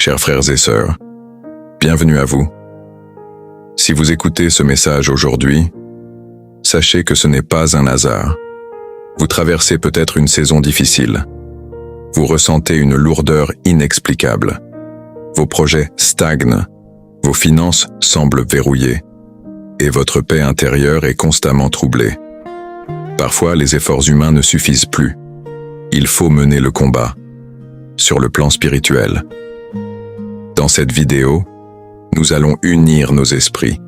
Chers frères et sœurs, bienvenue à vous. Si vous écoutez ce message aujourd'hui, sachez que ce n'est pas un hasard. Vous traversez peut-être une saison difficile. Vous ressentez une lourdeur inexplicable. Vos projets stagnent, vos finances semblent verrouillées, et votre paix intérieure est constamment troublée. Parfois, les efforts humains ne suffisent plus. Il faut mener le combat, sur le plan spirituel. Dans cette vidéo, nous allons unir nos esprits.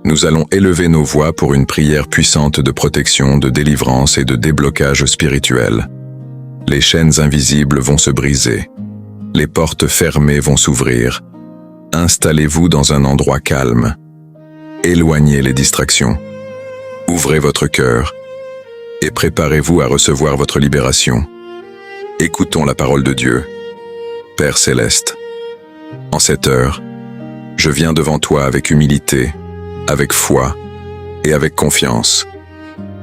Nous allons élever nos voix pour une prière puissante de protection, de délivrance et de déblocage spirituel. Les chaînes invisibles vont se briser. Les portes fermées vont s'ouvrir. Installez-vous dans un endroit calme. Éloignez les distractions. Ouvrez votre cœur et préparez-vous à recevoir votre libération. Écoutons la parole de Dieu. Père céleste, en cette heure, je viens devant toi avec humilité, avec foi et avec confiance.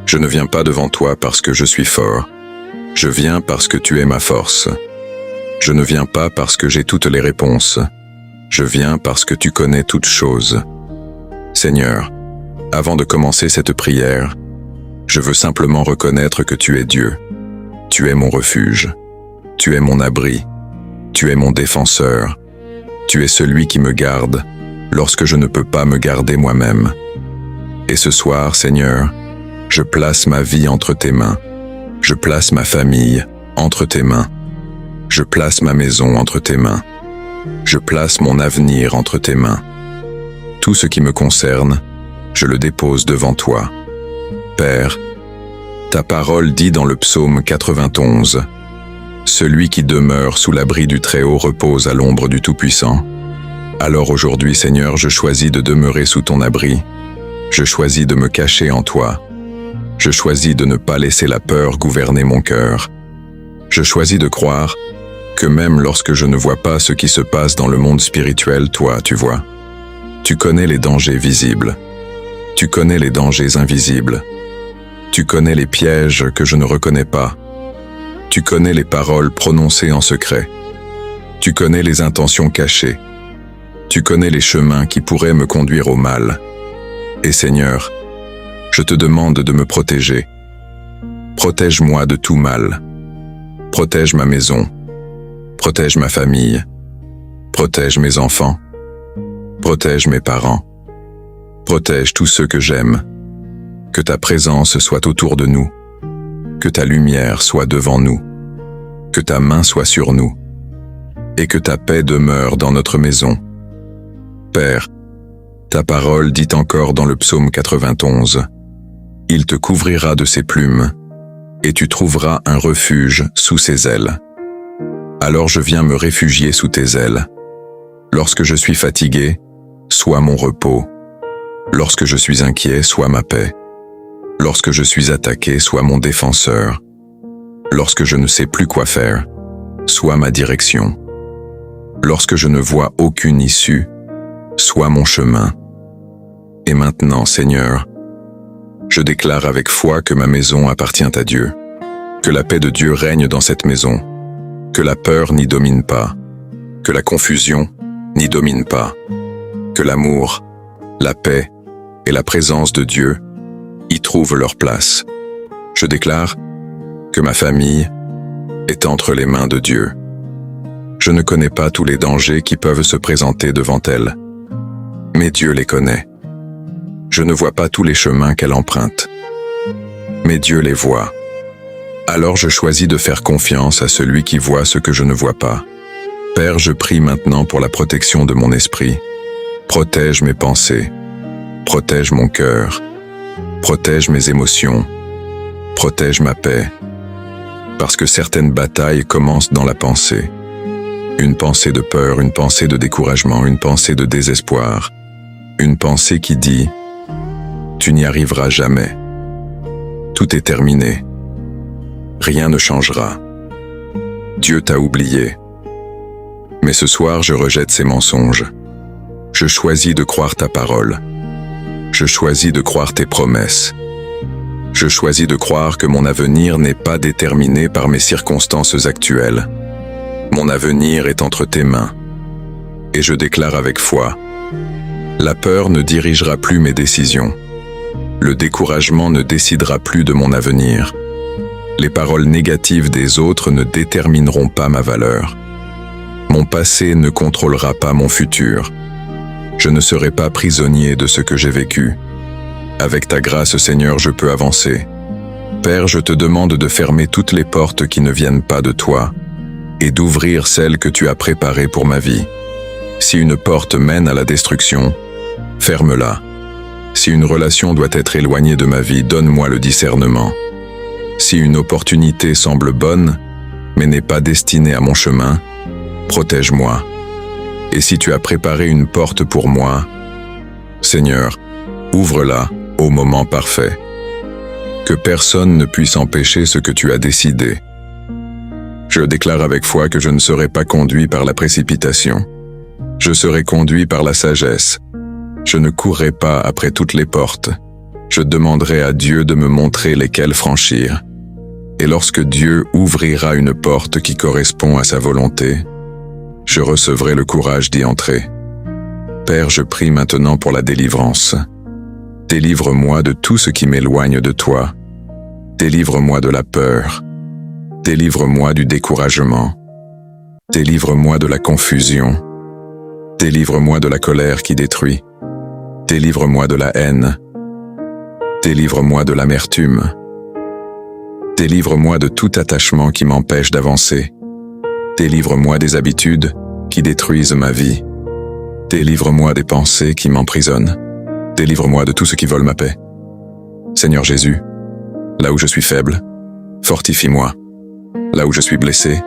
Je ne viens pas devant toi parce que je suis fort. Je viens parce que tu es ma force. Je ne viens pas parce que j'ai toutes les réponses. Je viens parce que tu connais toutes choses. Seigneur, avant de commencer cette prière, je veux simplement reconnaître que tu es Dieu. Tu es mon refuge. Tu es mon abri. Tu es mon défenseur. Tu es celui qui me garde lorsque je ne peux pas me garder moi-même. Et ce soir, Seigneur, je place ma vie entre tes mains. Je place ma famille entre tes mains. Je place ma maison entre tes mains. Je place mon avenir entre tes mains. Tout ce qui me concerne, je le dépose devant toi. Père, ta parole dit dans le psaume 91, « Celui qui demeure sous l'abri du Très-Haut repose à l'ombre du Tout-Puissant. » Alors aujourd'hui, Seigneur, je choisis de demeurer sous ton abri. Je choisis de me cacher en toi. Je choisis de ne pas laisser la peur gouverner mon cœur. Je choisis de croire que même lorsque je ne vois pas ce qui se passe dans le monde spirituel, toi, tu vois. Tu connais les dangers visibles. Tu connais les dangers invisibles. Tu connais les pièges que je ne reconnais pas. Tu connais les paroles prononcées en secret. Tu connais les intentions cachées. Tu connais les chemins qui pourraient me conduire au mal. Et Seigneur, je te demande de me protéger. Protège-moi de tout mal. Protège ma maison. Protège ma famille. Protège mes enfants. Protège mes parents. Protège tous ceux que j'aime. Que ta présence soit autour de nous. Que ta lumière soit devant nous. Que ta main soit sur nous. Et que ta paix demeure dans notre maison. Père, ta parole dit encore dans le psaume 91, « Il te couvrira de ses plumes, et tu trouveras un refuge sous ses ailes. » Alors je viens me réfugier sous tes ailes. Lorsque je suis fatigué, sois mon repos. Lorsque je suis inquiet, sois ma paix. Lorsque je suis attaqué, sois mon défenseur. Lorsque je ne sais plus quoi faire, sois ma direction. Lorsque je ne vois aucune issue, sois mon chemin. Et maintenant, Seigneur, je déclare avec foi que ma maison appartient à Dieu, que la paix de Dieu règne dans cette maison, que la peur n'y domine pas, que la confusion n'y domine pas, que l'amour, la paix et la présence de Dieu y trouvent leur place. Je déclare que ma famille est entre les mains de Dieu. Je ne connais pas tous les dangers qui peuvent se présenter devant elle, mais Dieu les connaît. Je ne vois pas tous les chemins qu'elle emprunte, mais Dieu les voit. Alors je choisis de faire confiance à celui qui voit ce que je ne vois pas. Père, je prie maintenant pour la protection de mon esprit. Protège mes pensées, protège mon cœur, protège mes émotions, protège ma paix, parce que certaines batailles commencent dans la pensée. Une pensée de peur, une pensée de découragement, une pensée de désespoir, une pensée qui dit « Tu n'y arriveras jamais. Tout est terminé. Rien ne changera. Dieu t'a oublié. » Mais ce soir, je rejette ces mensonges. Je choisis de croire ta parole. Je choisis de croire tes promesses. Je choisis de croire que mon avenir n'est pas déterminé par mes circonstances actuelles. Mon avenir est entre tes mains. Et je déclare avec foi, la peur ne dirigera plus mes décisions. Le découragement ne décidera plus de mon avenir. Les paroles négatives des autres ne détermineront pas ma valeur. Mon passé ne contrôlera pas mon futur. Je ne serai pas prisonnier de ce que j'ai vécu. Avec ta grâce, Seigneur, je peux avancer. Père, je te demande de fermer toutes les portes qui ne viennent pas de toi et d'ouvrir celles que tu as préparées pour ma vie. Si une porte mène à la destruction, ferme-la. Si une relation doit être éloignée de ma vie, donne-moi le discernement. Si une opportunité semble bonne, mais n'est pas destinée à mon chemin, protège-moi. Et si tu as préparé une porte pour moi, Seigneur, ouvre-la au moment parfait. Que personne ne puisse empêcher ce que tu as décidé. Je déclare avec foi que je ne serai pas conduit par la précipitation. Je serai conduit par la sagesse. Je ne courrai pas après toutes les portes. Je demanderai à Dieu de me montrer lesquelles franchir. Et lorsque Dieu ouvrira une porte qui correspond à sa volonté, je recevrai le courage d'y entrer. Père, je prie maintenant pour la délivrance. Délivre-moi de tout ce qui m'éloigne de toi. Délivre-moi de la peur. Délivre-moi du découragement. Délivre-moi de la confusion. Délivre-moi de la colère qui détruit. Délivre-moi de la haine. Délivre-moi de l'amertume. Délivre-moi de tout attachement qui m'empêche d'avancer. Délivre-moi des habitudes qui détruisent ma vie. Délivre-moi des pensées qui m'emprisonnent. Délivre-moi de tout ce qui vole ma paix. Seigneur Jésus, là où je suis faible, fortifie-moi. Là où je suis blessé,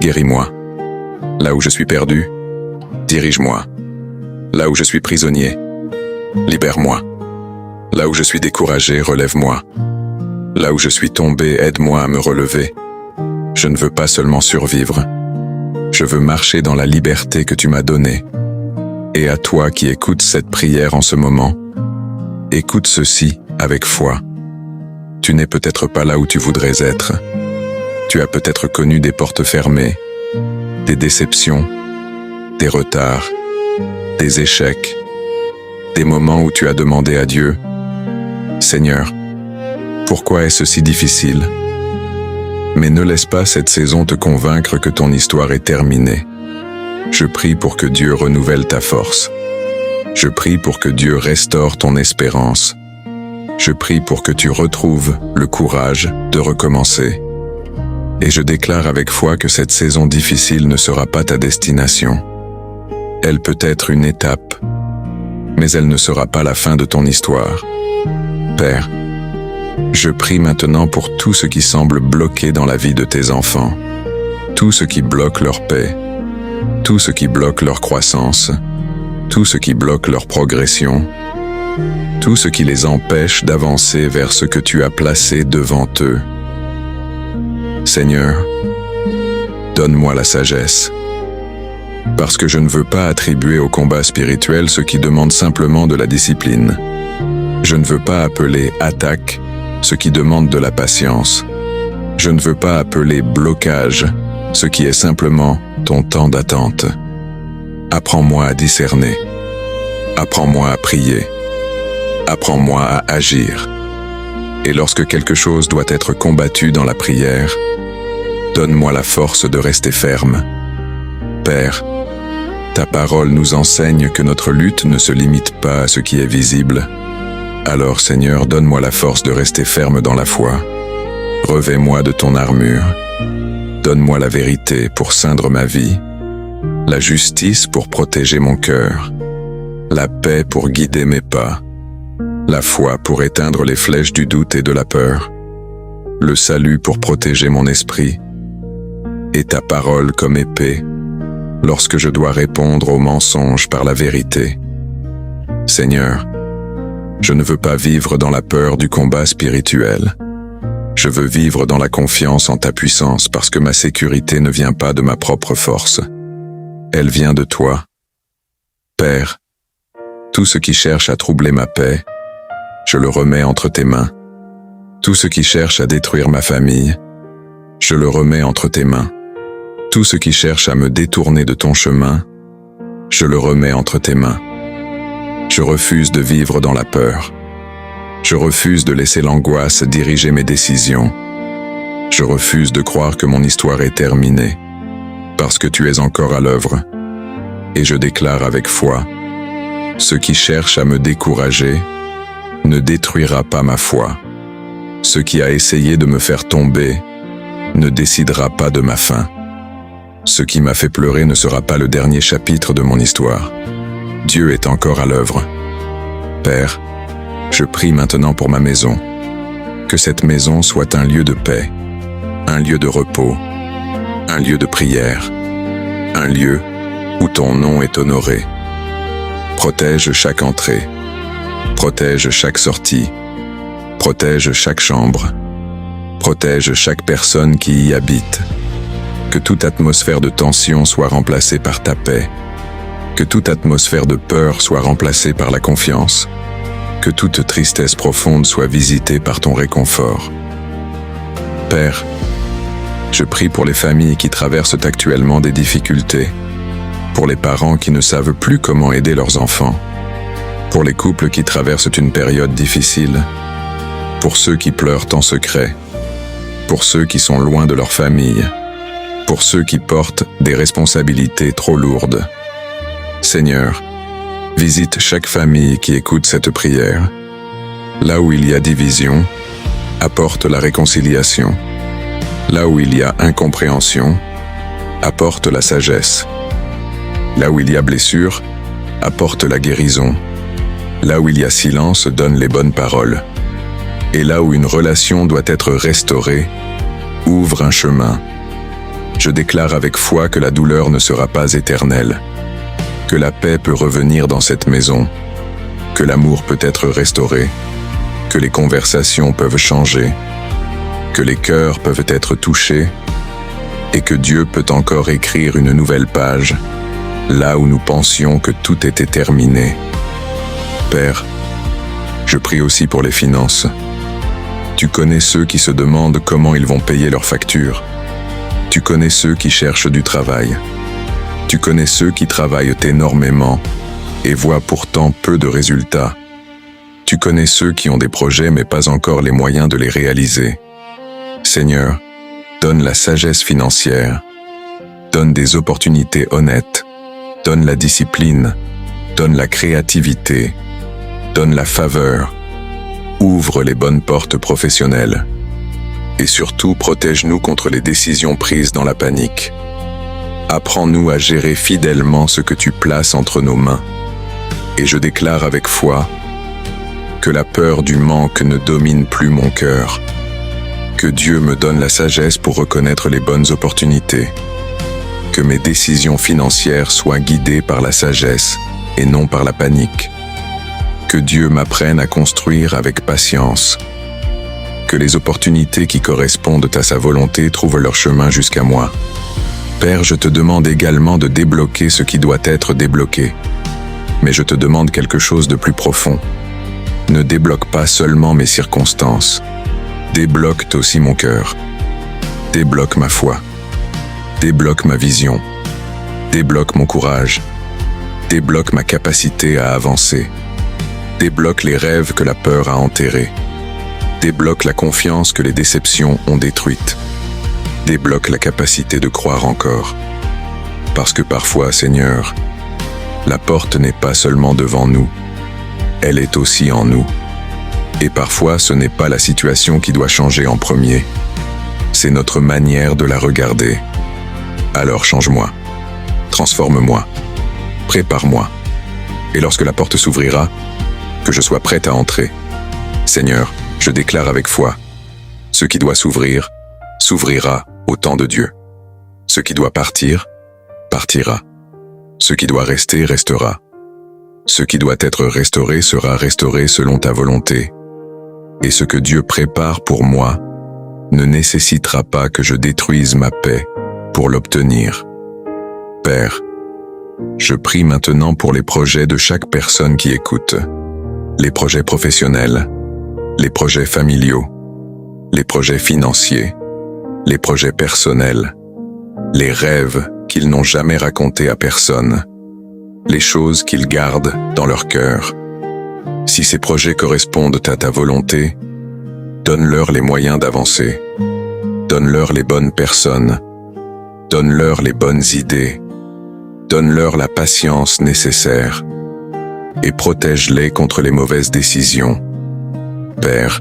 guéris-moi. Là où je suis perdu, dirige-moi. Là où je suis prisonnier, libère-moi. Là où je suis découragé, relève-moi. Là où je suis tombé, aide-moi à me relever. Je ne veux pas seulement survivre. Je veux marcher dans la liberté que tu m'as donnée. Et à toi qui écoutes cette prière en ce moment, écoute ceci avec foi. Tu n'es peut-être pas là où tu voudrais être. Tu as peut-être connu des portes fermées, des déceptions, des retards, des échecs, des moments où tu as demandé à Dieu, « Seigneur, pourquoi est-ce si difficile ?» Mais ne laisse pas cette saison te convaincre que ton histoire est terminée. Je prie pour que Dieu renouvelle ta force. Je prie pour que Dieu restaure ton espérance. Je prie pour que tu retrouves le courage de recommencer. Et je déclare avec foi que cette saison difficile ne sera pas ta destination. Elle peut être une étape, mais elle ne sera pas la fin de ton histoire. Père, je prie maintenant pour tout ce qui semble bloqué dans la vie de tes enfants, tout ce qui bloque leur paix, tout ce qui bloque leur croissance, tout ce qui bloque leur progression, tout ce qui les empêche d'avancer vers ce que tu as placé devant eux. Seigneur, donne-moi la sagesse, parce que je ne veux pas attribuer au combat spirituel ce qui demande simplement de la discipline. Je ne veux pas appeler attaque ce qui demande de la patience. Je ne veux pas appeler blocage ce qui est simplement ton temps d'attente. Apprends-moi à discerner. Apprends-moi à prier. Apprends-moi à agir. Et lorsque quelque chose doit être combattu dans la prière, donne-moi la force de rester ferme. Père, ta parole nous enseigne que notre lutte ne se limite pas à ce qui est visible. Alors, Seigneur, donne-moi la force de rester ferme dans la foi. Revêt-moi de ton armure. Donne-moi la vérité pour ceindre ma vie, la justice pour protéger mon cœur, la paix pour guider mes pas, la foi pour éteindre les flèches du doute et de la peur, le salut pour protéger mon esprit, et ta parole comme épée, lorsque je dois répondre aux mensonges par la vérité. Seigneur, je ne veux pas vivre dans la peur du combat spirituel. Je veux vivre dans la confiance en ta puissance parce que ma sécurité ne vient pas de ma propre force. Elle vient de toi. Père, tout ce qui cherche à troubler ma paix, je le remets entre tes mains. Tout ce qui cherche à détruire ma famille, je le remets entre tes mains. Tout ce qui cherche à me détourner de ton chemin, je le remets entre tes mains. Je refuse de vivre dans la peur. Je refuse de laisser l'angoisse diriger mes décisions. Je refuse de croire que mon histoire est terminée, parce que tu es encore à l'œuvre. Et je déclare avec foi, ce qui cherche à me décourager ne détruira pas ma foi. Ce qui a essayé de me faire tomber ne décidera pas de ma fin. Ce qui m'a fait pleurer ne sera pas le dernier chapitre de mon histoire. Dieu est encore à l'œuvre. Père, je prie maintenant pour ma maison. Que cette maison soit un lieu de paix, un lieu de repos, un lieu de prière, un lieu où ton nom est honoré. Protège chaque entrée, protège chaque sortie, protège chaque chambre, protège chaque personne qui y habite. Que toute atmosphère de tension soit remplacée par ta paix. Que toute atmosphère de peur soit remplacée par la confiance. Que toute tristesse profonde soit visitée par ton réconfort. Père, je prie pour les familles qui traversent actuellement des difficultés, pour les parents qui ne savent plus comment aider leurs enfants, pour les couples qui traversent une période difficile, pour ceux qui pleurent en secret, pour ceux qui sont loin de leur famille, pour ceux qui portent des responsabilités trop lourdes. Seigneur, visite chaque famille qui écoute cette prière. Là où il y a division, apporte la réconciliation. Là où il y a incompréhension, apporte la sagesse. Là où il y a blessure, apporte la guérison. Là où il y a silence, donne les bonnes paroles. Et là où une relation doit être restaurée, ouvre un chemin. Je déclare avec foi que la douleur ne sera pas éternelle, que la paix peut revenir dans cette maison, que l'amour peut être restauré, que les conversations peuvent changer, que les cœurs peuvent être touchés, et que Dieu peut encore écrire une nouvelle page, là où nous pensions que tout était terminé. Père, je prie aussi pour les finances. Tu connais ceux qui se demandent comment ils vont payer leurs factures. Tu connais ceux qui cherchent du travail. Tu connais ceux qui travaillent énormément et voient pourtant peu de résultats. Tu connais ceux qui ont des projets mais pas encore les moyens de les réaliser. Seigneur, donne la sagesse financière, donne des opportunités honnêtes, donne la discipline, donne la créativité, donne la faveur, ouvre les bonnes portes professionnelles. Et surtout, protège-nous contre les décisions prises dans la panique. Apprends-nous à gérer fidèlement ce que tu places entre nos mains. Et je déclare avec foi que la peur du manque ne domine plus mon cœur. Que Dieu me donne la sagesse pour reconnaître les bonnes opportunités. Que mes décisions financières soient guidées par la sagesse et non par la panique. Que Dieu m'apprenne à construire avec patience. Que les opportunités qui correspondent à sa volonté trouvent leur chemin jusqu'à moi. Père, je te demande également de débloquer ce qui doit être débloqué. Mais je te demande quelque chose de plus profond. Ne débloque pas seulement mes circonstances. Débloque aussi mon cœur. Débloque ma foi. Débloque ma vision. Débloque mon courage. Débloque ma capacité à avancer. Débloque les rêves que la peur a enterrés. Débloque la confiance que les déceptions ont détruite. Débloque la capacité de croire encore. Parce que parfois, Seigneur, la porte n'est pas seulement devant nous, elle est aussi en nous. Et parfois, ce n'est pas la situation qui doit changer en premier, c'est notre manière de la regarder. Alors change-moi, transforme-moi, prépare-moi. Et lorsque la porte s'ouvrira, que je sois prête à entrer. Seigneur, je déclare avec foi, ce qui doit s'ouvrir, s'ouvrira au temps de Dieu. Ce qui doit partir, partira. Ce qui doit rester, restera. Ce qui doit être restauré sera restauré selon ta volonté. Et ce que Dieu prépare pour moi ne nécessitera pas que je détruise ma paix pour l'obtenir. Père, je prie maintenant pour les projets de chaque personne qui écoute. Les projets professionnels, les projets familiaux, les projets financiers, les projets personnels, les rêves qu'ils n'ont jamais racontés à personne. les choses qu'ils gardent dans leur cœur. Si ces projets correspondent à ta volonté, donne-leur les moyens d'avancer. Donne-leur les bonnes personnes. Donne-leur les bonnes idées. Donne-leur la patience nécessaire. Et protège-les contre les mauvaises décisions. Père,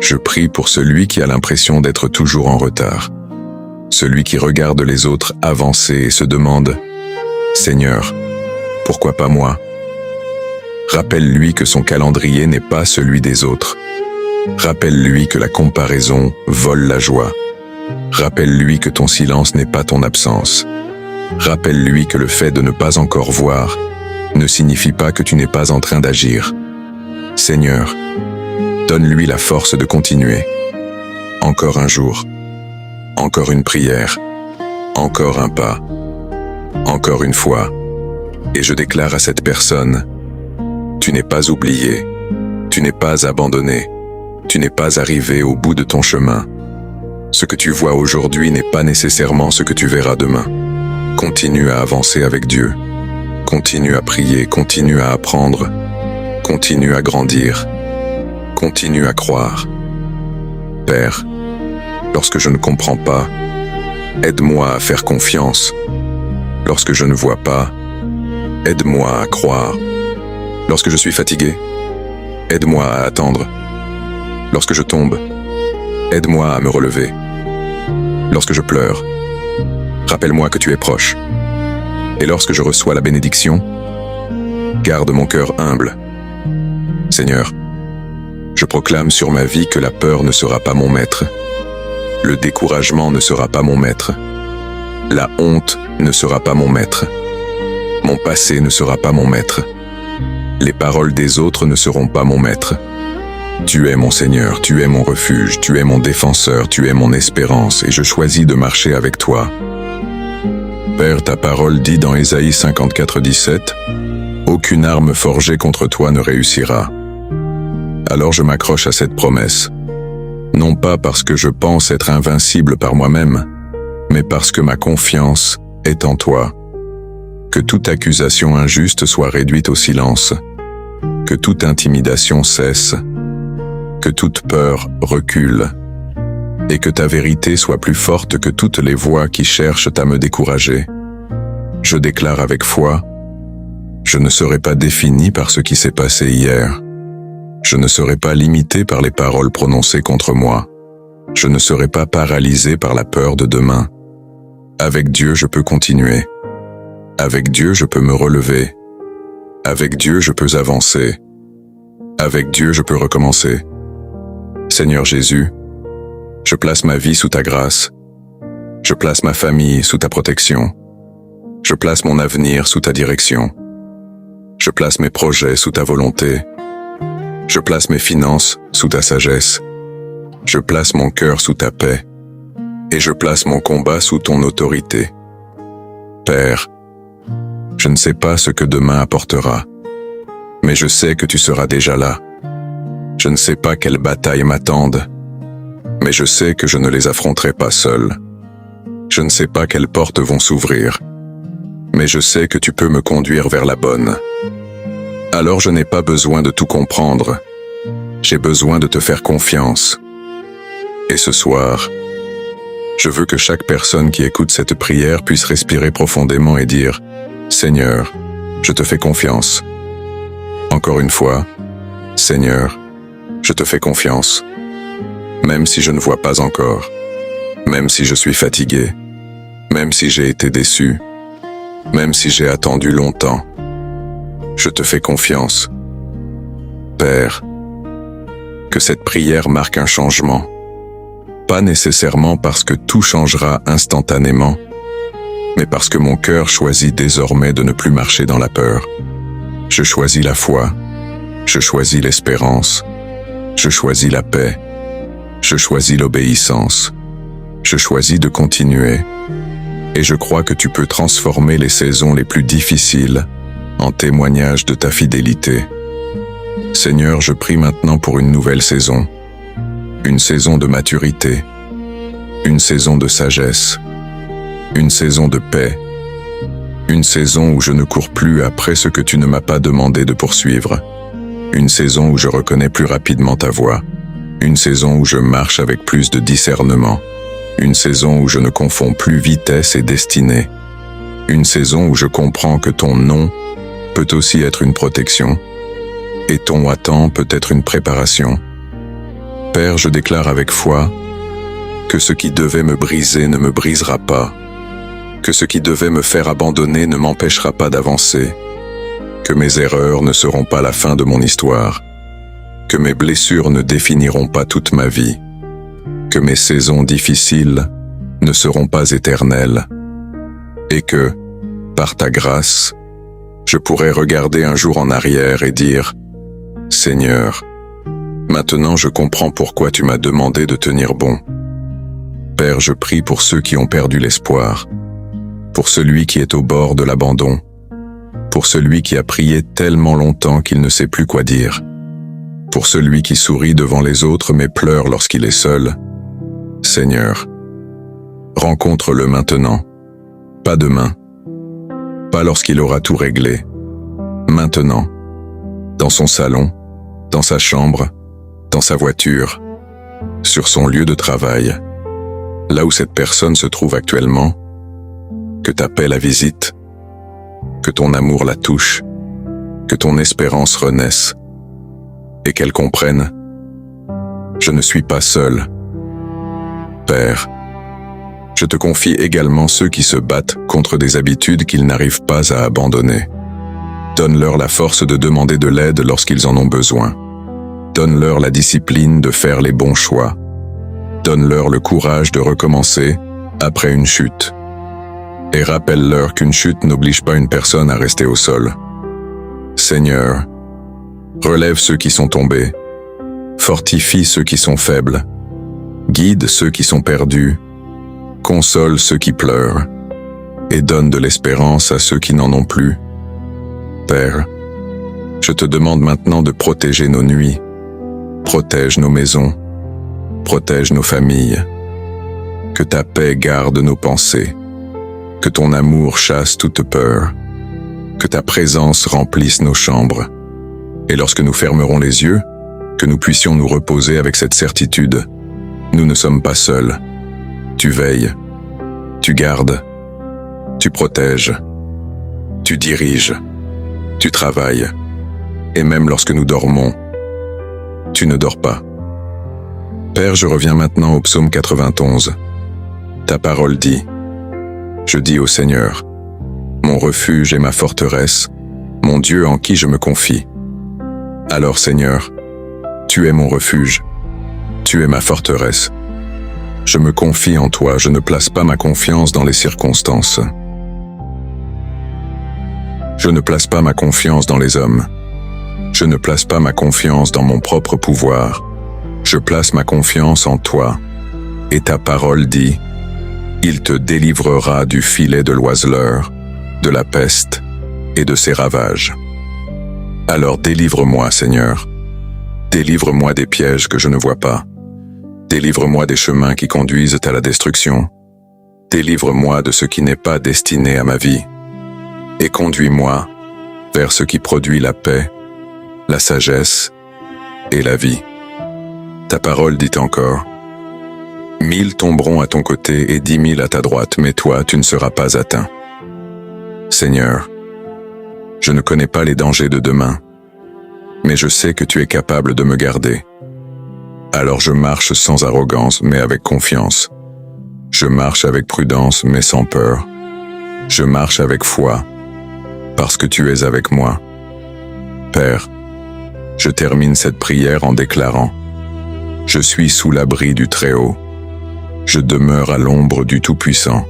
je prie pour celui qui a l'impression d'être toujours en retard. Celui qui regarde les autres avancer et se demande « Seigneur, pourquoi pas moi ?» Rappelle-lui que son calendrier n'est pas celui des autres. Rappelle-lui que la comparaison vole la joie. Rappelle-lui que ton silence n'est pas ton absence. Rappelle-lui que le fait de ne pas encore voir ne signifie pas que tu n'es pas en train d'agir. Seigneur, donne-lui la force de continuer. Encore un jour, encore une prière, encore un pas, encore une fois, et je déclare à cette personne, tu n'es pas oublié, tu n'es pas abandonné, tu n'es pas arrivé au bout de ton chemin. Ce que tu vois aujourd'hui n'est pas nécessairement ce que tu verras demain. Continue à avancer avec Dieu. Continue à prier, continue à apprendre, continue à grandir, continue à croire. Père, lorsque je ne comprends pas, aide-moi à faire confiance. Lorsque je ne vois pas, aide-moi à croire. Lorsque je suis fatigué, aide-moi à attendre. Lorsque je tombe, aide-moi à me relever. Lorsque je pleure, rappelle-moi que tu es proche. Et lorsque je reçois la bénédiction, garde mon cœur humble. Seigneur, je proclame sur ma vie que la peur ne sera pas mon maître. Le découragement ne sera pas mon maître. La honte ne sera pas mon maître. Mon passé ne sera pas mon maître. Les paroles des autres ne seront pas mon maître. Tu es mon Seigneur, tu es mon refuge, tu es mon défenseur, tu es mon espérance, et je choisis de marcher avec toi. Père, ta parole dit dans Ésaïe 54, 17, « Aucune arme forgée contre toi ne réussira. » Alors je m'accroche à cette promesse, non pas parce que je pense être invincible par moi-même, mais parce que ma confiance est en toi. Que toute accusation injuste soit réduite au silence, que toute intimidation cesse, que toute peur recule, et que ta vérité soit plus forte que toutes les voix qui cherchent à me décourager. Je déclare avec foi, je ne serai pas défini par ce qui s'est passé hier. Je ne serai pas limité par les paroles prononcées contre moi. Je ne serai pas paralysé par la peur de demain. Avec Dieu, je peux continuer. Avec Dieu, je peux me relever. Avec Dieu, je peux avancer. Avec Dieu, je peux recommencer. Seigneur Jésus, je place ma vie sous ta grâce. Je place ma famille sous ta protection. Je place mon avenir sous ta direction. Je place mes projets sous ta volonté. Je place mes finances sous ta sagesse. Je place mon cœur sous ta paix. Et je place mon combat sous ton autorité. Père, je ne sais pas ce que demain apportera, mais je sais que tu seras déjà là. Je ne sais pas quelles batailles m'attendent, mais je sais que je ne les affronterai pas seul. Je ne sais pas quelles portes vont s'ouvrir, mais je sais que tu peux me conduire vers la bonne. Alors je n'ai pas besoin de tout comprendre. J'ai besoin de te faire confiance. Et ce soir, je veux que chaque personne qui écoute cette prière puisse respirer profondément et dire « Seigneur, je te fais confiance. » Encore une fois, « Seigneur, je te fais confiance. » Même si je ne vois pas encore, même si je suis fatigué, même si j'ai été déçu, même si j'ai attendu longtemps, je te fais confiance. Père, que cette prière marque un changement. Pas nécessairement parce que tout changera instantanément, mais parce que mon cœur choisit désormais de ne plus marcher dans la peur. Je choisis la foi, je choisis l'espérance, je choisis la paix, je choisis l'obéissance, je choisis de continuer, et je crois que tu peux transformer les saisons les plus difficiles en témoignage de ta fidélité. Seigneur, je prie maintenant pour une nouvelle saison, une saison de maturité, une saison de sagesse, une saison de paix, Une saison où je ne cours plus après ce que tu ne m'as pas demandé de poursuivre. Une saison où je reconnais plus rapidement ta voix. Une saison où je marche avec plus de discernement. Une saison où je ne confonds plus vitesse et destinée. Une saison où je comprends que ton non peut aussi être une protection, et ton attends peut être une préparation. Père, je déclare avec foi que ce qui devait me briser ne me brisera pas, que ce qui devait me faire abandonner ne m'empêchera pas d'avancer, que mes erreurs ne seront pas la fin de mon histoire, que mes blessures ne définiront pas toute ma vie, que mes saisons difficiles ne seront pas éternelles, et que, par ta grâce, je pourrai regarder un jour en arrière et dire « Seigneur, maintenant je comprends pourquoi tu m'as demandé de tenir bon. » Père, je prie pour ceux qui ont perdu l'espoir, pour celui qui est au bord de l'abandon, pour celui qui a prié tellement longtemps qu'il ne sait plus quoi dire, pour celui qui sourit devant les autres mais pleure lorsqu'il est seul. Seigneur, rencontre-le maintenant, pas demain, pas lorsqu'il aura tout réglé, maintenant, dans son salon, dans sa chambre, dans sa voiture, sur son lieu de travail, là où cette personne se trouve actuellement, que ta paix la visite, que ton amour la touche, que ton espérance renaisse, et qu'elle comprenne « Je ne suis pas seul. » Père, je te confie également ceux qui se battent contre des habitudes qu'ils n'arrivent pas à abandonner. Donne-leur la force de demander de l'aide lorsqu'ils en ont besoin. Donne-leur la discipline de faire les bons choix. Donne-leur le courage de recommencer après une chute. Et rappelle-leur qu'une chute n'oblige pas une personne à rester au sol. Seigneur, relève ceux qui sont tombés. Fortifie ceux qui sont faibles. Guide ceux qui sont perdus. Console ceux qui pleurent. Et donne de l'espérance à ceux qui n'en ont plus. Père, je te demande maintenant de protéger nos nuits. Protège nos maisons. Protège nos familles. Que ta paix garde nos pensées. Que ton amour chasse toute peur. Que ta présence remplisse nos chambres. Et lorsque nous fermerons les yeux, que nous puissions nous reposer avec cette certitude. Nous ne sommes pas seuls. Tu veilles. Tu gardes. Tu protèges. Tu diriges. Tu travailles. Et même lorsque nous dormons, tu ne dors pas. Père, je reviens maintenant au psaume 91. Ta parole dit, je dis au Seigneur, mon refuge et ma forteresse, mon Dieu en qui je me confie. Alors Seigneur, tu es mon refuge, tu es ma forteresse. Je me confie en toi, je ne place pas ma confiance dans les circonstances. Je ne place pas ma confiance dans les hommes. Je ne place pas ma confiance dans mon propre pouvoir. Je place ma confiance en toi. Et ta parole dit, il te délivrera du filet de l'oiseleur, de la peste et de ses ravages. Alors délivre-moi, Seigneur. Délivre-moi des pièges que je ne vois pas. Délivre-moi des chemins qui conduisent à la destruction. Délivre-moi de ce qui n'est pas destiné à ma vie. Et conduis-moi vers ce qui produit la paix, la sagesse et la vie. Ta parole dit encore, 1000 tomberont à ton côté et 10 000 à ta droite, mais toi, tu ne seras pas atteint. Seigneur, je ne connais pas les dangers de demain, mais je sais que tu es capable de me garder. Alors je marche sans arrogance, mais avec confiance. Je marche avec prudence, mais sans peur. Je marche avec foi, parce que tu es avec moi. Père, je termine cette prière en déclarant, je suis sous l'abri du Très-Haut. Je demeure à l'ombre du Tout-Puissant.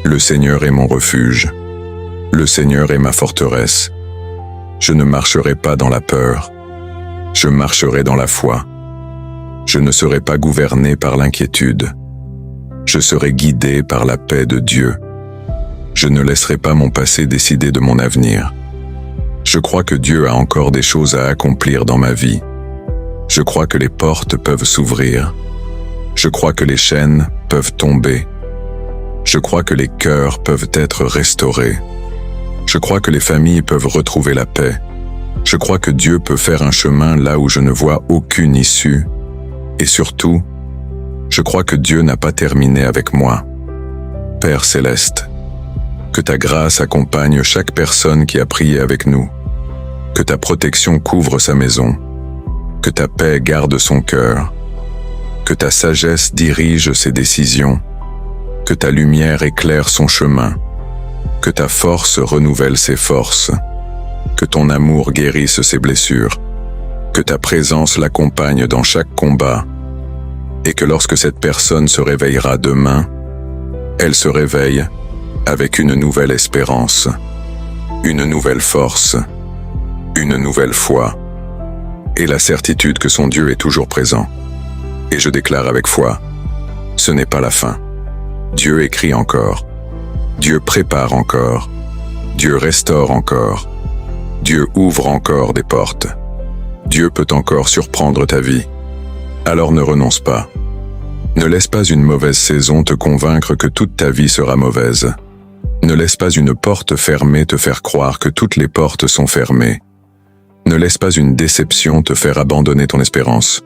Le Seigneur est mon refuge. Le Seigneur est ma forteresse. Je ne marcherai pas dans la peur. Je marcherai dans la foi. Je ne serai pas gouverné par l'inquiétude. Je serai guidé par la paix de Dieu. Je ne laisserai pas mon passé décider de mon avenir. Je crois que Dieu a encore des choses à accomplir dans ma vie. Je crois que les portes peuvent s'ouvrir. Je crois que les chaînes peuvent tomber. Je crois que les cœurs peuvent être restaurés. Je crois que les familles peuvent retrouver la paix. Je crois que Dieu peut faire un chemin là où je ne vois aucune issue. Et surtout, je crois que Dieu n'a pas terminé avec moi. Père céleste, que ta grâce accompagne chaque personne qui a prié avec nous. Que ta protection couvre sa maison. Que ta paix garde son cœur. Que ta sagesse dirige ses décisions. Que ta lumière éclaire son chemin. Que ta force renouvelle ses forces. Que ton amour guérisse ses blessures. Que ta présence l'accompagne dans chaque combat. Et que lorsque cette personne se réveillera demain, elle se réveille avec une nouvelle espérance, une nouvelle force, une nouvelle foi, et la certitude que son Dieu est toujours présent. Et je déclare avec foi, ce n'est pas la fin. Dieu écrit encore. Dieu prépare encore. Dieu restaure encore. Dieu ouvre encore des portes. Dieu peut encore surprendre ta vie. Alors ne renonce pas. Ne laisse pas une mauvaise saison te convaincre que toute ta vie sera mauvaise. Ne laisse pas une porte fermée te faire croire que toutes les portes sont fermées. Ne laisse pas une déception te faire abandonner ton espérance.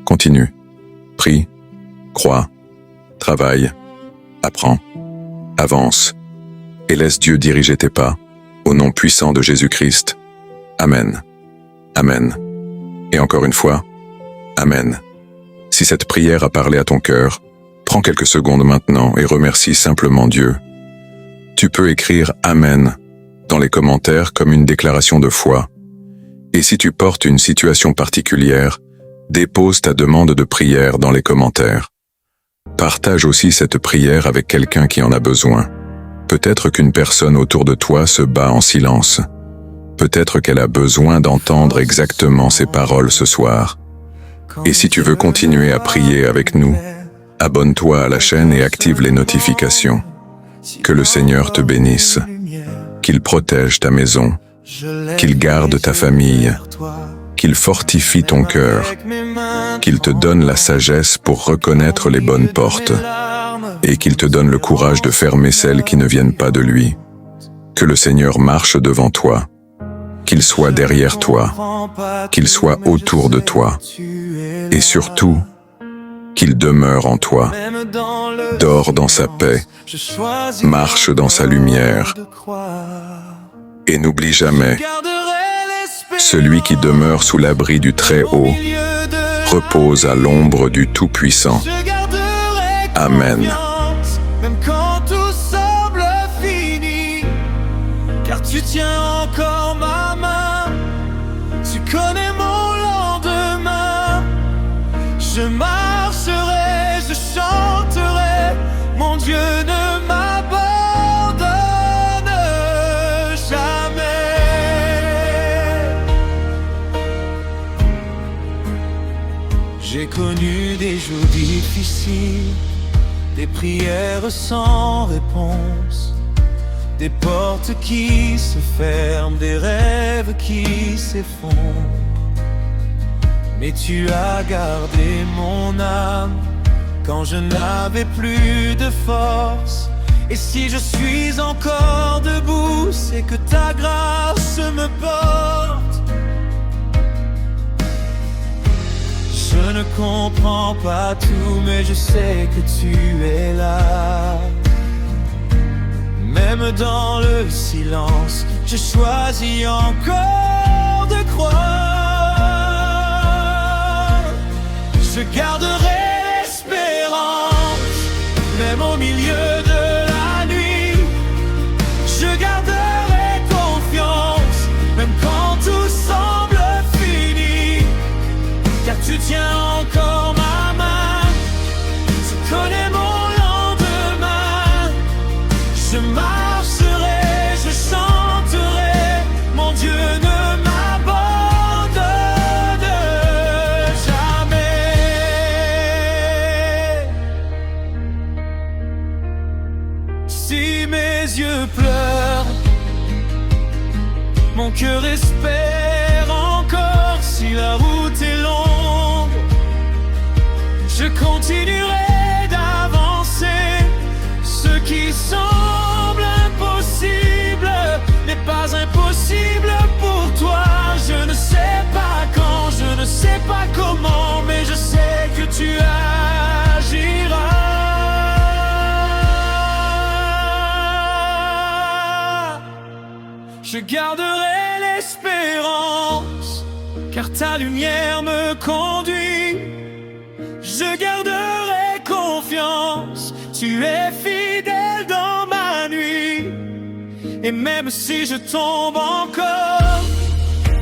Continue. Prie, crois, travaille, apprends, avance, et laisse Dieu diriger tes pas, au nom puissant de Jésus-Christ. Amen. Amen. Et encore une fois, Amen. Si cette prière a parlé à ton cœur, prends quelques secondes maintenant et remercie simplement Dieu. Tu peux écrire Amen dans les commentaires comme une déclaration de foi. Et si tu portes une situation particulière, dépose ta demande de prière dans les commentaires. Partage aussi cette prière avec quelqu'un qui en a besoin. Peut-être qu'une personne autour de toi se bat en silence. Peut-être qu'elle a besoin d'entendre exactement ces paroles ce soir. Et si tu veux continuer à prier avec nous, abonne-toi à la chaîne et active les notifications. Que le Seigneur te bénisse, qu'il protège ta maison, qu'il garde ta famille, qu'il fortifie ton cœur, qu'il te donne la sagesse pour reconnaître les bonnes portes, et qu'il te donne le courage de fermer celles qui ne viennent pas de lui. Que le Seigneur marche devant toi, qu'il soit derrière toi, qu'il soit autour de toi, et surtout, qu'il demeure en toi. Dors dans sa paix, marche dans sa lumière, et n'oublie jamais, celui qui demeure sous l'abri du Très-Haut repose à l'ombre du Tout-Puissant. Amen. Même quand tout semble fini, car tu tiens encore ma main, tu connais mon lendemain. Je marcherai, je chanterai, mon Dieu ne m'abandonne jamais. J'ai connu des jours difficiles, des prières sans réponse, des portes qui se ferment, des rêves qui s'effondrent. Mais tu as gardé mon âme quand je n'avais plus de force. Et si je suis encore debout, c'est que ta grâce me porte. Je ne comprends pas tout, mais je sais que tu es là. Même dans le silence, je choisis encore de croire. Je garderai l'espérance, même au milieu de la nuit. Je garderai confiance, même quand tout semble fini. Car tu tiens encore ma main, tu connais mon lendemain. Je marcherai, je chanterai, mon Dieu ne m'abandonne jamais. Si mes yeux pleurent, mon cœur espère encore. Si la route est longue, je continuerai d'avancer. Ce qui semble impossible n'est pas garderai l'espérance, car ta lumière me conduit. Je garderai confiance, tu es fidèle dans ma nuit. Et même si je tombe encore,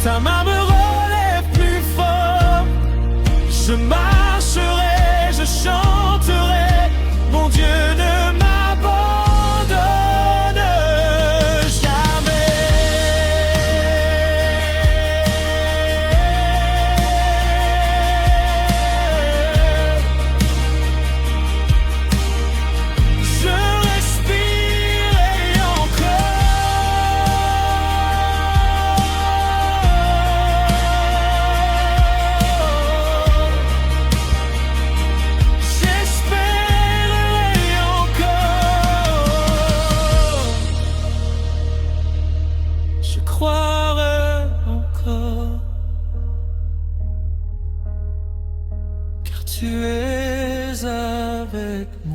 ta main me relève plus fort. Je marcherai, je chanterai, mon Dieu ne m'abandonne jamais. Je respirerai je croirai encore, car tu es avec moi.